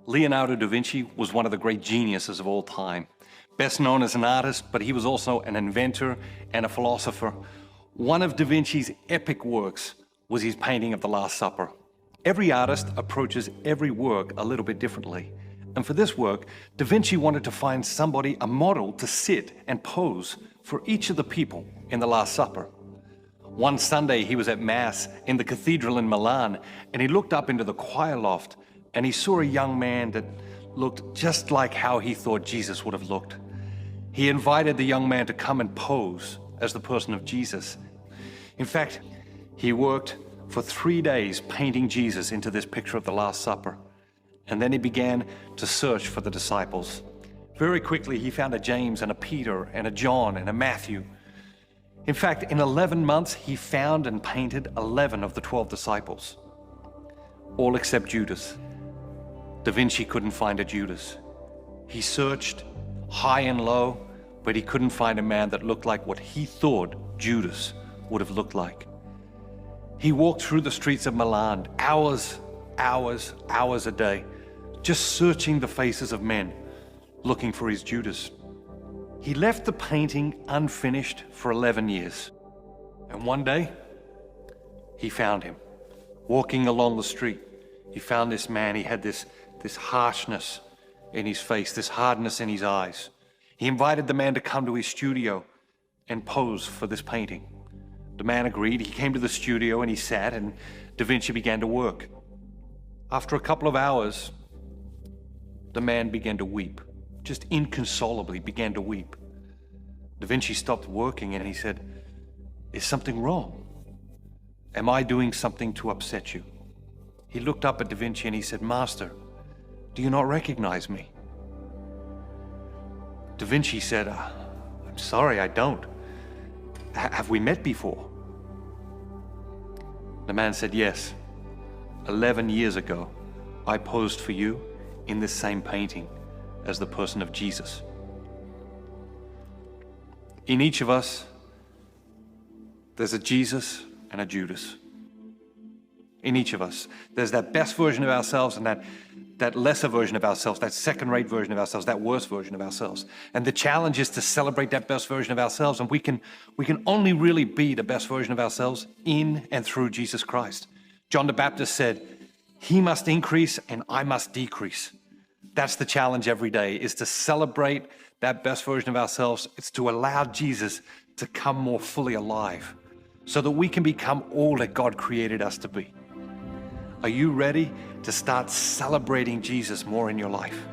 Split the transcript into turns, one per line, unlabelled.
Leonardo da Vinci was one of the great geniuses of all time. Best known as an artist, but he was also an inventor and a philosopher. One of da Vinci's epic works was his painting of the Last Supper. Every artist approaches every work a little bit differently. And for this work, da Vinci wanted to find somebody, a model, to sit and pose for each of the people in the Last Supper. One Sunday, he was at Mass in the cathedral in Milan, and he looked up into the choir loft, and he saw a young man that looked just like how he thought Jesus would have looked. He invited the young man to come and pose as the person of Jesus. In fact, he worked for 3 days painting Jesus into this picture of the Last Supper. And then he began to search for the disciples. Very quickly, he found a James and a Peter and a John and a Matthew. In fact, in 11 months, he found and painted 11 of the 12 disciples, all except Judas. Da Vinci couldn't find a Judas. He searched high and low, but he couldn't find a man that looked like what he thought Judas would have looked like. He walked through the streets of Milan, hours a day, just searching the faces of men, looking for his Judas. He left the painting unfinished for 11 years. And one day, he found him. Walking along the street, he found this man. He had this harshness in his face, this hardness in his eyes. He invited the man to come to his studio and pose for this painting. The man agreed. He came to the studio and he sat, and da Vinci began to work. After a couple of hours, the man began to weep, just inconsolably began to weep. Da Vinci stopped working and he said, "Is something wrong? Am I doing something to upset you?" He looked up at da Vinci and he said, "Master, do you not recognize me?" Da Vinci said, "I'm sorry, I don't. Have we met before?" The man said, "Yes. 11 years ago, I posed for you in this same painting as the person of Jesus." In each of us, there's a Jesus and a Judas. In each of us, there's that best version of ourselves and that lesser version of ourselves, that second-rate version of ourselves, that worst version of ourselves. And the challenge is to celebrate that best version of ourselves, and we can only really be the best version of ourselves in and through Jesus Christ. John the Baptist said, "He must increase and I must decrease." That's the challenge every day, is to celebrate that best version of ourselves. It's to allow Jesus to come more fully alive so that we can become all that God created us to be. Are you ready to start celebrating Jesus more in your life?